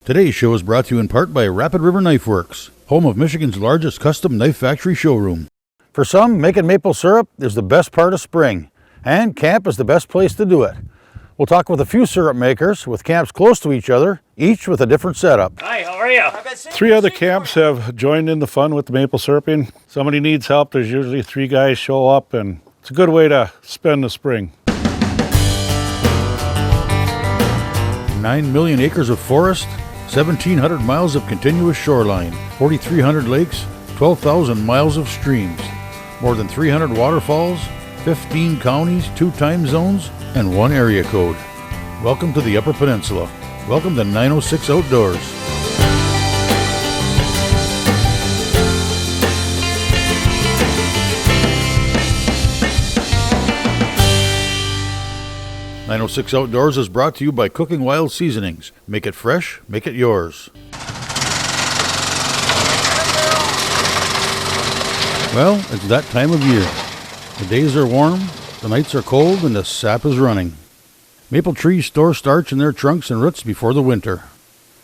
Today's show is brought to you in part by Rapid River Knife Works, home of Michigan's largest custom knife factory showroom. For some, making maple syrup is the best part of spring, and camp is the best place to do it. We'll talk with a few syrup makers with camps close to each other, each with a different setup. Hi, how are you? 3 other camps have joined in the fun with the maple syruping. Somebody needs help, there's usually 3 guys show up, and it's a good way to spend the spring. 9 million acres of forest, 1,700 miles of continuous shoreline, 4,300 lakes, 12,000 miles of streams, more than 300 waterfalls, 15 counties, 2 time zones, and 1 area code. Welcome to the Upper Peninsula. Welcome to 906 Outdoors. "906 Outdoors" is brought to you by Cooking Wild Seasonings. Make it fresh, make it yours. Well, it's that time of year. The days are warm, the nights are cold, and the sap is running. Maple trees store starch in their trunks and roots before the winter.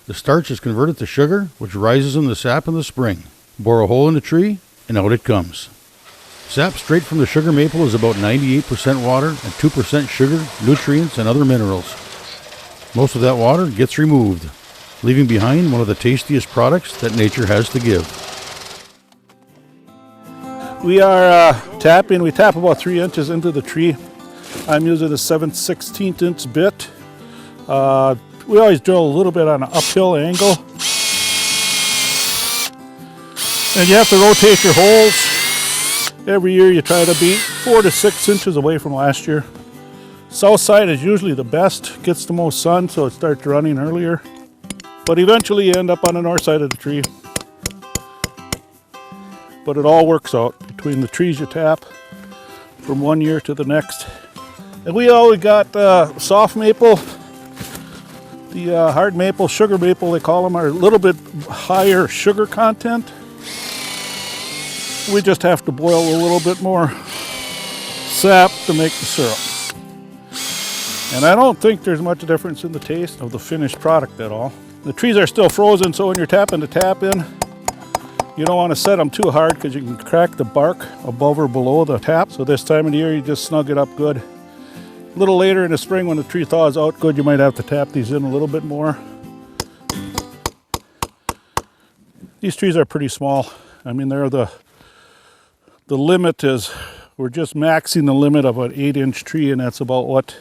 The starch is converted to sugar, which rises in the sap in the spring. Bore a hole in the tree, and out it comes. Sap straight from the sugar maple is about 98% water and 2% sugar, nutrients, and other minerals. Most of that water gets removed, leaving behind one of the tastiest products that nature has to give. We are tapping. We tap about 3 inches into the tree. I'm using a 7/16 inch bit. We always drill a little bit on an uphill angle. And you have to rotate your holes. Every year you try to be 4 to 6 inches away from last year. South side is usually the best, gets the most sun, so it starts running earlier. But eventually you end up on the north side of the tree. But it all works out between the trees you tap from one year to the next. And we always got soft maple, the hard maple, sugar maple they call them, are a little bit higher sugar content. We just have to boil a little bit more sap to make the syrup. And I don't think there's much difference in the taste of the finished product at all. The trees are still frozen, so when you're tapping the tap in, you don't want to set them too hard because you can crack the bark above or below the tap. So this time of the year, you just snug it up good. A little later in the spring when the tree thaws out good, you might have to tap these in a little bit more. These trees are pretty small. I mean, they're the limit is, we're just maxing the limit of an 8-inch tree, and that's about what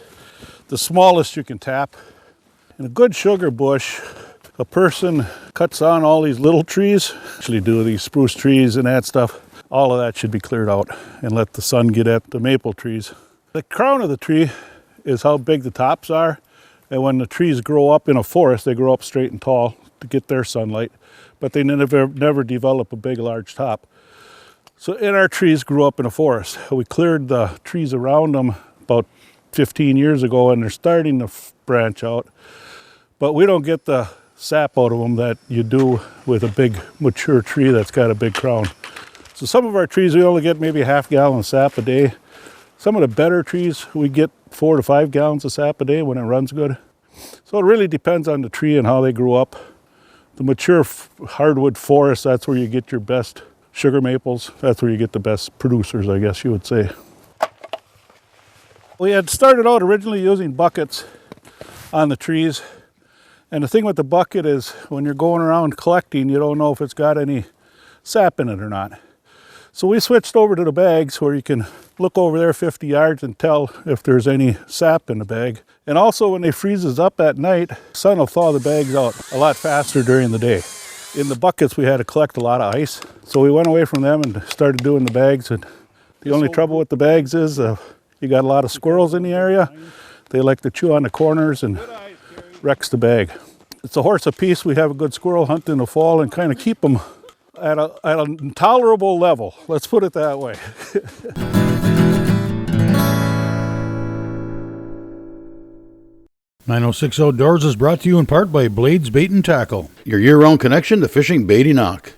the smallest you can tap. In a good sugar bush, a person cuts on all these little trees, actually do these spruce trees and that stuff. All of that should be cleared out and let the sun get at the maple trees. The crown of the tree is how big the tops are. And when the trees grow up in a forest, they grow up straight and tall to get their sunlight, but they never develop a big, large top. So and our trees grew up in a forest. We cleared the trees around them about 15 years ago, and they're starting to branch out. But we don't get the sap out of them that you do with a big mature tree that's got a big crown. So some of our trees, we only get maybe a half gallon of sap a day. Some of the better trees, we get 4 to 5 gallons of sap a day when it runs good. So it really depends on the tree and how they grew up. The mature hardwood forest, that's where you get your best sugar maples. That's where you get the best producers, I guess you would say. We had started out originally using buckets on the trees. And the thing with the bucket is when you're going around collecting, you don't know if it's got any sap in it or not. So we switched over to the bags where you can look over there 50 yards and tell if there's any sap in the bag. And also when they freezes up at night, the sun will thaw the bags out a lot faster during the day. In the buckets we had to collect a lot of ice. So we went away from them and started doing the bags. And the only trouble with the bags is you got a lot of squirrels in the area. They like to chew on the corners and wrecks the bag. It's a horse apiece. We have a good squirrel hunt in the fall and kind of keep them at an intolerable level. Let's put it that way. "906 Outdoors" is brought to you in part by Blades Bait and Tackle, your year-round connection to fishing bait Enoch.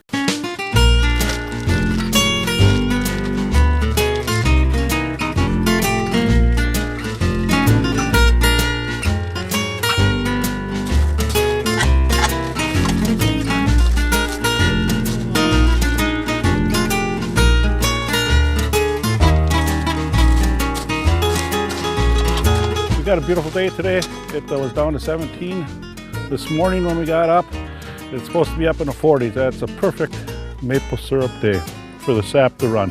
got a beautiful day today. It was down to 17 this morning when we got up. It's supposed to be up in the 40s. That's a perfect maple syrup day for the sap to run.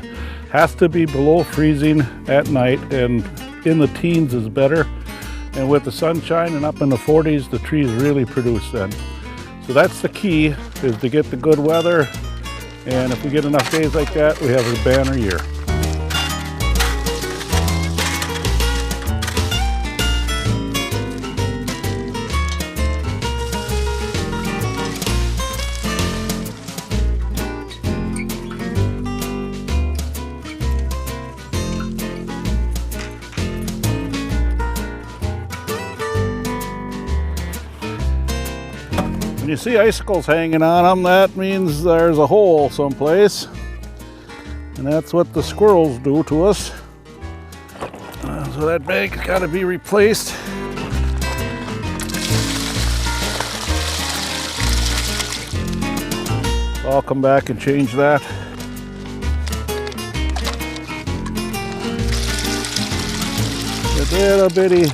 Has to be below freezing at night, and in the teens is better. And with the sunshine and up in the 40s, the trees really produce then. So that's the key, is to get the good weather. And if we get enough days like that, we have a banner year. When you see icicles hanging on them, that means there's a hole someplace. And that's what the squirrels do to us. So that bag's got to be replaced. So I'll come back and change that. The little bitty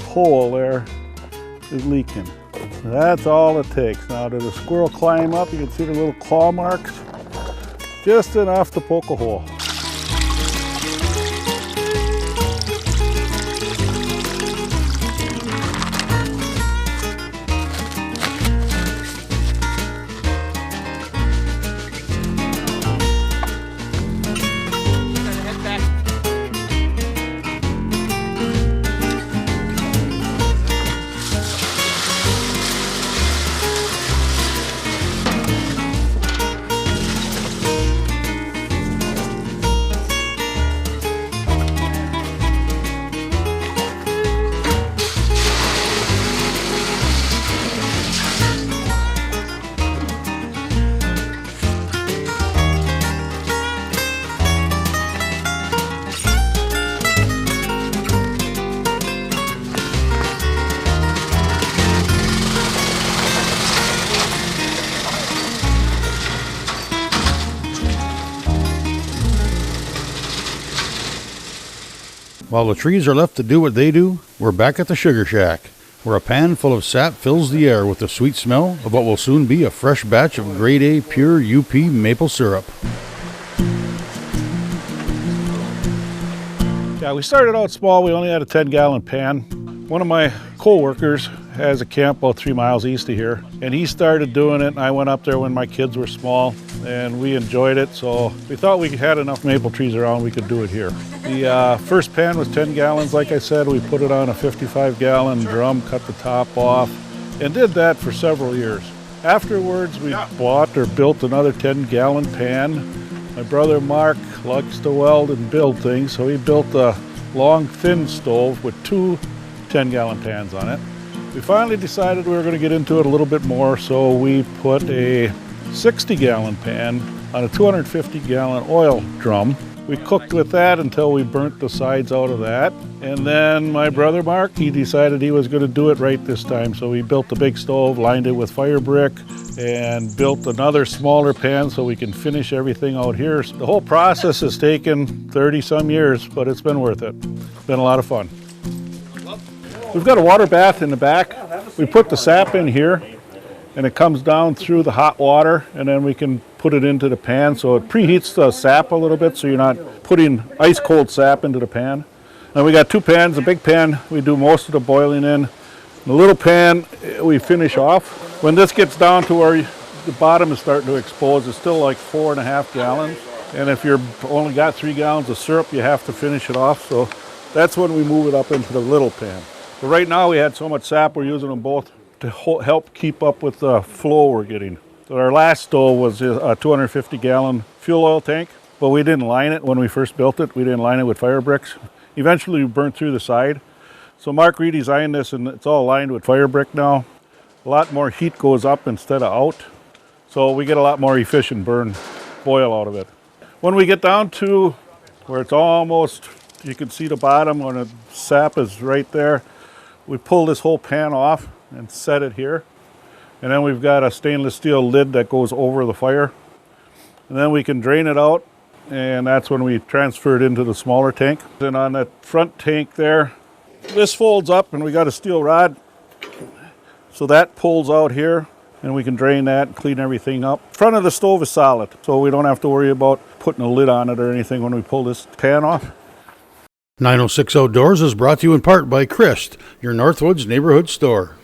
hole there is leaking. That's all it takes. Now, did the squirrel climb up? You can see the little claw marks. Just enough to poke a hole. While the trees are left to do what they do, we're back at the sugar shack, where a pan full of sap fills the air with the sweet smell of what will soon be a fresh batch of grade A pure UP maple syrup. Yeah, we started out small. We only had a 10-gallon pan. One of my co-workers has a camp about 3 miles east of here, and he started doing it, and I went up there when my kids were small, and we enjoyed it, so we thought we had enough maple trees around we could do it here. The first pan was 10 gallons, like I said. We put it on a 55-gallon drum, cut the top off, and did that for several years. Afterwards, we bought or built another 10-gallon pan. My brother Mark likes to weld and build things, so he built a long, thin stove with 2 10-gallon pans on it. We finally decided we were going to get into it a little bit more, so we put a 60-gallon pan on a 250-gallon oil drum. We cooked with that until we burnt the sides out of that. And then my brother Mark, he decided he was going to do it right this time. So we built the big stove, lined it with fire brick, and built another smaller pan so we can finish everything out here. The whole process has taken 30-some years, but it's been worth it. It's been a lot of fun. We've got a water bath in the back. We put the sap in here, and it comes down through the hot water, and then we can put it into the pan. So it preheats the sap a little bit, so you're not putting ice cold sap into the pan. And we got 2 pans. The big pan we do most of the boiling in. The little pan we finish off. When this gets down to where the bottom is starting to expose, it's still like 4.5 gallons. And if you've only got 3 gallons of syrup, you have to finish it off. So that's when we move it up into the little pan. But right now we had so much sap, we're using them both to help keep up with the flow we're getting. So our last stove was a 250-gallon fuel oil tank, but we didn't line it when we first built it. We didn't line it with fire bricks. Eventually we burnt through the side. So Mark redesigned this, and it's all lined with fire brick now. A lot more heat goes up instead of out. So we get a lot more efficient boil out of it. When we get down to where it's almost, you can see the bottom when the sap is right there, we pull this whole pan off and set it here. And then we've got a stainless steel lid that goes over the fire. And then we can drain it out, and that's when we transfer it into the smaller tank. And on that front tank there, This folds up and we got a steel rod. So that pulls out here and we can drain that and clean everything up. Front of the stove is solid, so we don't have to worry about putting a lid on it or anything when we pull this pan off. 906 Outdoors is brought to you in part by Christ, your Northwoods neighborhood store.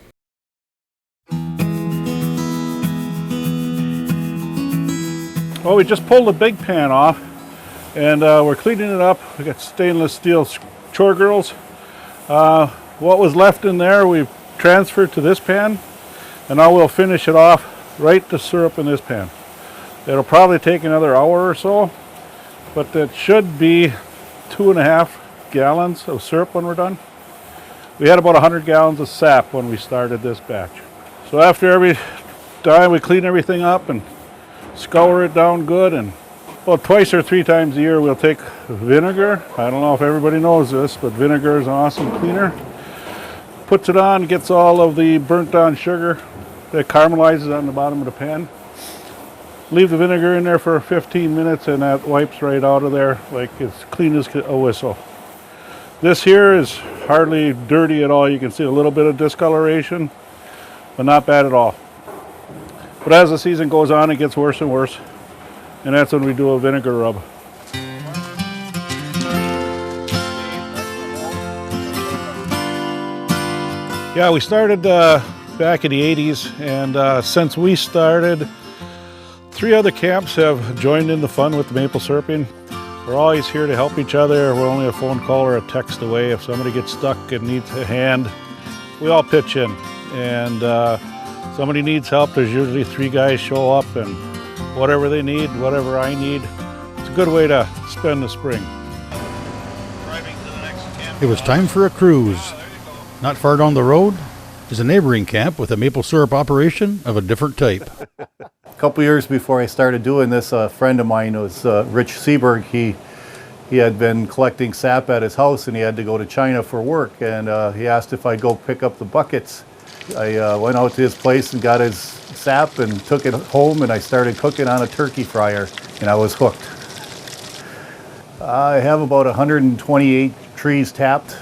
Well, we just pulled the big pan off and we're cleaning it up. We got stainless steel chore girls. What was left in there we've transferred to this pan, and now we'll finish it off right to syrup in this pan. It'll probably take another hour or so, but it should be 2.5 gallons of syrup when we're done. We had about 100 gallons of sap when we started this batch. So after every time we clean everything up and scour it down good, and about 2 or 3 times a year we'll take vinegar. I don't know if everybody knows this, but vinegar is an awesome cleaner. Puts it on, gets all of the burnt down sugar that caramelizes on the bottom of the pan. Leave the vinegar in there for 15 minutes and that wipes right out of there like it's clean as a whistle. This here is hardly dirty at all. You can see a little bit of discoloration, but not bad at all. But as the season goes on, it gets worse and worse, and that's when we do a vinegar rub. Yeah, we started back in the 80s, and since we started, 3 other camps have joined in the fun with the maple syruping. We're always here to help each other. We're only a phone call or a text away. If somebody gets stuck and needs a hand, we all pitch in. And somebody needs help, there's usually 3 guys show up, and whatever they need, whatever I need, it's a good way to spend the spring. It was time for a cruise. Not far down the road is a neighboring camp with a maple syrup operation of a different type. A couple years before I started doing this, a friend of mine was Rich Seberg. He had been collecting sap at his house and he had to go to China for work, and he asked if I'd go pick up the buckets. I went out to his place and got his sap and took it home, and I started cooking on a turkey fryer, and I was hooked. I have about 128 trees tapped.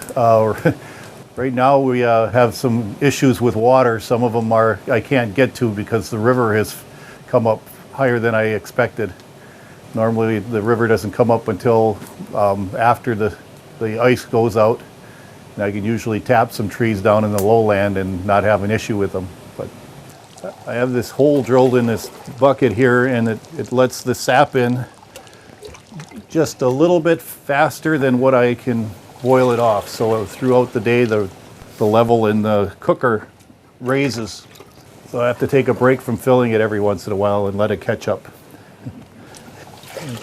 Right now we have some issues with water. Some of them I can't get to because the river has come up higher than I expected. Normally the river doesn't come up until after the ice goes out. And I can usually tap some trees down in the lowland and not have an issue with them. But I have this hole drilled in this bucket here, and it lets the sap in just a little bit faster than what I can boil it off. So throughout the day, the level in the cooker raises. So I have to take a break from filling it every once in a while and let it catch up.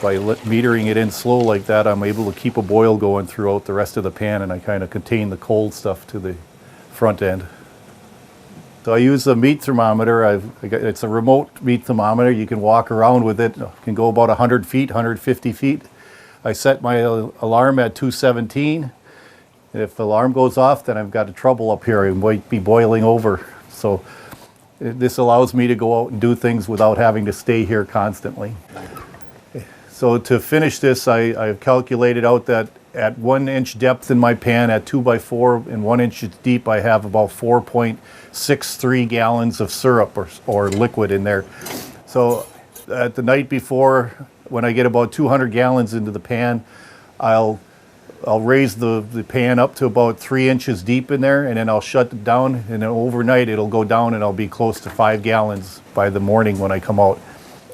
By metering it in slow like that, I'm able to keep a boil going throughout the rest of the pan, and I kind of contain the cold stuff to the front end. So I use a meat thermometer. It's a remote meat thermometer. You can walk around with it. It can go about 100 feet, 150 feet. I set my alarm at 217. If the alarm goes off, then I've got a trouble up here. I might be boiling over. So this allows me to go out and do things without having to stay here constantly. So to finish this, I've calculated out that at 1 inch depth in my pan, at 2 by 4 and 1 inch deep, I have about 4.63 gallons of syrup or liquid in there. So at the night before, when I get about 200 gallons into the pan, I'll raise the pan up to about 3 inches deep in there, and then I'll shut it down, and then overnight it'll go down and I'll be close to 5 gallons by the morning when I come out.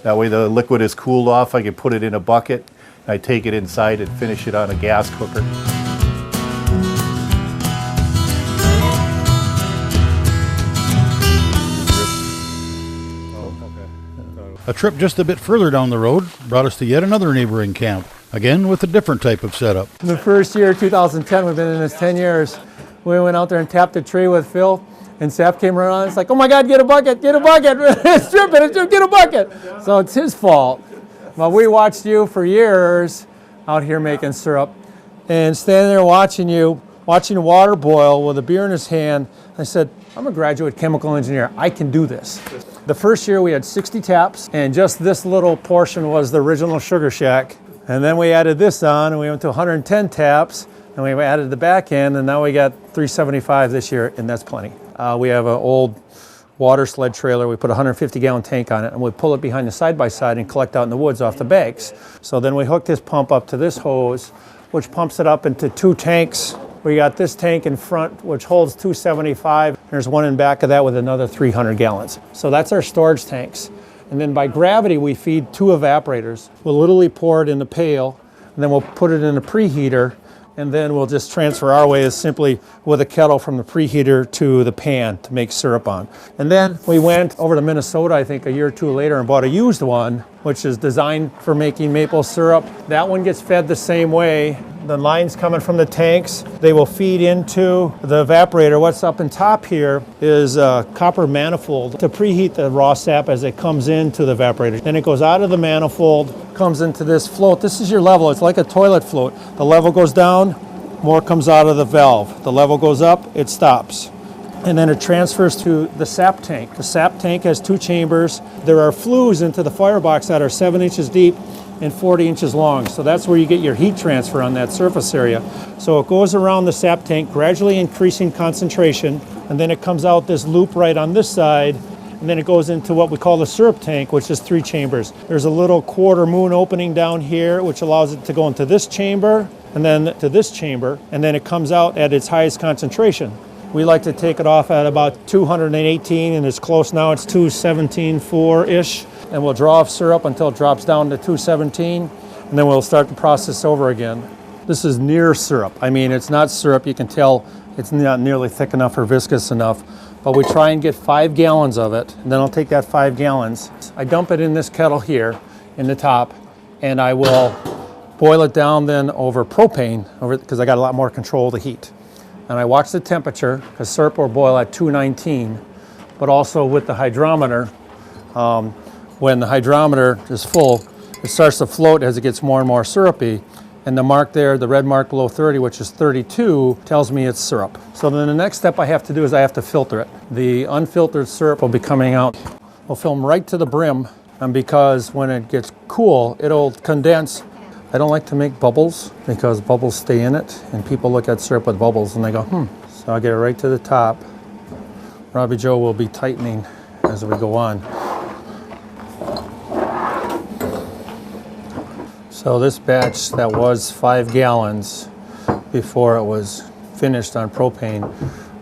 That way the liquid is cooled off. I can put it in a bucket, and I take it inside and finish it on a gas cooker. A trip just a bit further down the road brought us to yet another neighboring camp, again with a different type of setup. The first year, 2010, we've been in this 10 years. We went out there and tapped a tree with Phil, and Sap came around. It's like, oh my God, get a bucket, get a bucket. It's dripping, get a bucket. So it's his fault. But we watched you for years out here making syrup, and standing there watching the water boil with a beer in his hand. I said, I'm a graduate chemical engineer. I can do this. The first year we had 60 taps, and just this little portion was the original Sugar Shack. And then we added this on, and we went to 110 taps, and we've added the back end, and now we got 375 this year, and that's plenty. We have an old water sled trailer. We put a 150-gallon tank on it, and we pull it behind the side-by-side and collect out in the woods off the banks. So then we hook this pump up to this hose, which pumps it up into 2 tanks. We got this tank in front, which holds 275. There's one in back of that with another 300 gallons. So that's our storage tanks. And then by gravity, we feed 2 evaporators. We'll literally pour it in the pail, and then we'll put it in a preheater, and then we'll just transfer our way as simply with a kettle from the preheater to the pan to make syrup on. And then we went over to Minnesota, I think a year or 2 later, and bought a used one, which is designed for making maple syrup. That one gets fed the same way. The lines coming from the tanks, they will feed into the evaporator. What's up in top here is a copper manifold to preheat the raw sap as it comes into the evaporator. Then it goes out of the manifold, comes into this float. This is your level. It's like a toilet float. The level goes down, more comes out of the valve. The level goes up, it stops. And then it transfers to the sap tank. The sap tank has 2 chambers. There are flues into the firebox that are 7 inches deep and 40 inches long. So that's where you get your heat transfer on that surface area. So it goes around the sap tank, gradually increasing concentration, and then it comes out this loop right on this side, and then it goes into what we call the syrup tank, which is 3 chambers. There's a little quarter moon opening down here, which allows it to go into this chamber, and then to this chamber, and then it comes out at its highest concentration. We like to take it off at about 218, and it's close now, it's 217.4-ish. And we'll draw off syrup until it drops down to 217, and then we'll start the process over again. This is near syrup. I mean, it's not syrup. You can tell it's not nearly thick enough or viscous enough, but we try and get 5 gallons of it, and then I'll take that 5 gallons. I dump it in this kettle here in the top, and I will boil it down then over propane, because I got a lot more control of the heat. And I watch the temperature, because syrup will boil at 219, but also with the hydrometer, when the hydrometer is full, it starts to float as it gets more and more syrupy. And the mark there, the red mark below 30, which is 32, tells me it's syrup. So then the next step I have to do is I have to filter it. The unfiltered syrup will be coming out. We'll fill them right to the brim, and because when it gets cool, it'll condense. I don't like to make bubbles because bubbles stay in it, and people look at syrup with bubbles and they go, So I'll get it right to the top. Robbie Joe will be tightening as we go on. So this batch that was 5 gallons before it was finished on propane,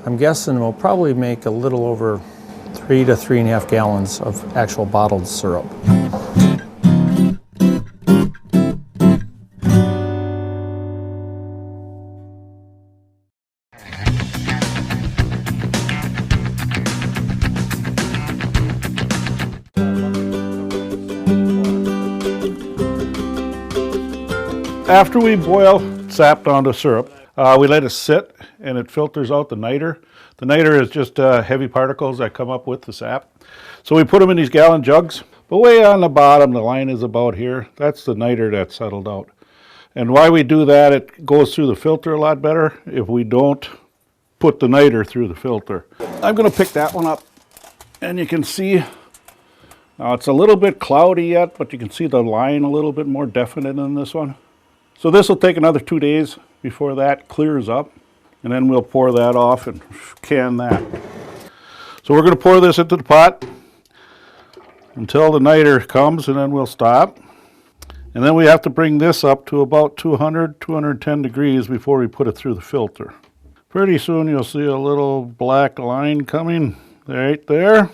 I'm guessing we'll probably make a little over 3 to 3.5 gallons of actual bottled syrup. After we boil sap down to syrup, we let it sit, and it filters out the niter. The niter is just heavy particles that come up with the sap. So we put them in these gallon jugs. But way on the bottom, the line is about here. That's the niter that's settled out. And why we do that, it goes through the filter a lot better if we don't put the niter through the filter. I'm going to pick that one up, and you can see, now it's a little bit cloudy yet, but you can see the line a little bit more definite in this one. So this will take another 2 days before that clears up, and then we'll pour that off and can that. So we're going to pour this into the pot until the niter comes, and then we'll stop. And then we have to bring this up to about 200, 210 degrees before we put it through the filter. Pretty soon you'll see a little black line coming right there.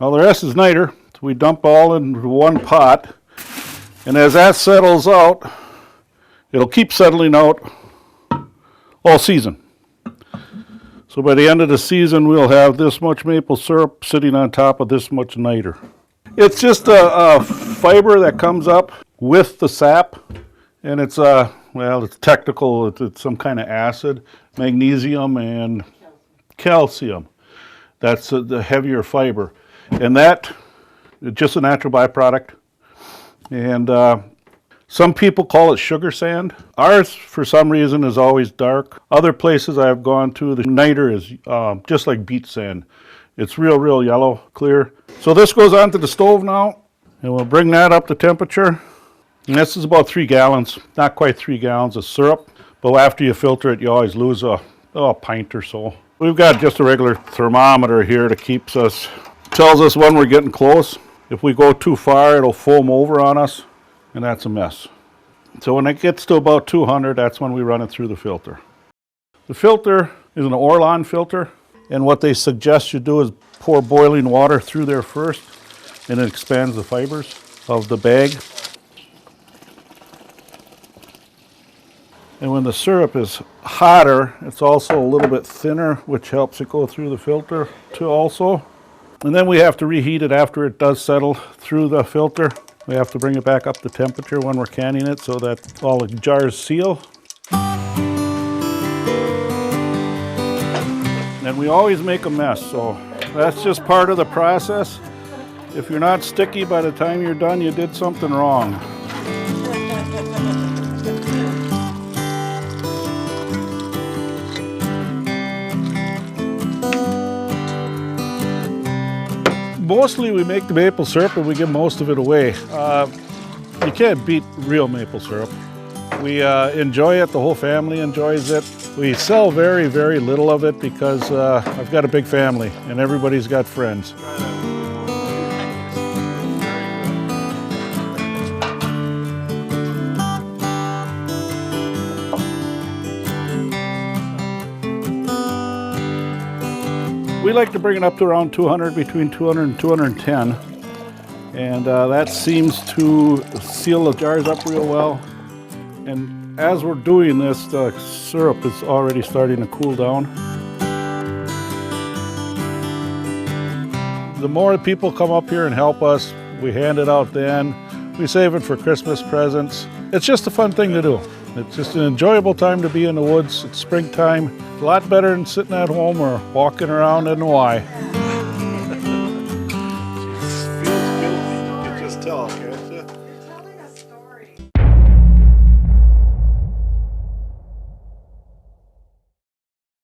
Now the rest is niter. So we dump all into one pot, and as that settles out, it'll keep settling out all season. So by the end of the season, we'll have this much maple syrup sitting on top of this much niter. It's just a fiber that comes up with the sap, and it's well, it's technical. It's some kind of acid, magnesium and calcium. That's the heavier fiber, and that is just a natural byproduct. And some people call it sugar sand. Ours, for some reason, is always dark. Other places I've gone to, the niter is just like beet sand. It's real yellow, clear. So this goes onto the stove now, and we'll bring that up to temperature. And this is about 3 gallons, not quite 3 gallons of syrup. But after you filter it, you always lose a pint or so. We've got just a regular thermometer here that tells us when we're getting close. If we go too far, it'll foam over on us, and that's a mess. So when it gets to about 200, that's when we run it through the filter. The filter is an Orlon filter, and what they suggest you do is pour boiling water through there first, and it expands the fibers of the bag. And when the syrup is hotter, it's also a little bit thinner, which helps it go through the filter too also. And then we have to reheat it after it does settle through the filter. We have to bring it back up to temperature when we're canning it so that all the jars seal. And we always make a mess, so that's just part of the process. If you're not sticky by the time you're done, you did something wrong. Mostly we make the maple syrup and we give most of it away. You can't beat real maple syrup. We enjoy it, the whole family enjoys it. We sell very, very little of it because I've got a big family and everybody's got friends. We like to bring it up to around 200, between 200 and 210. And that seems to seal the jars up real well. And as we're doing this, the syrup is already starting to cool down. The more people come up here and help us, we hand it out then. We save it for Christmas presents. It's just a fun thing to do. It's just an enjoyable time to be in the woods. It's springtime. A lot better than sitting at home or walking around in Hawaii. Feels guilty, you can just tell.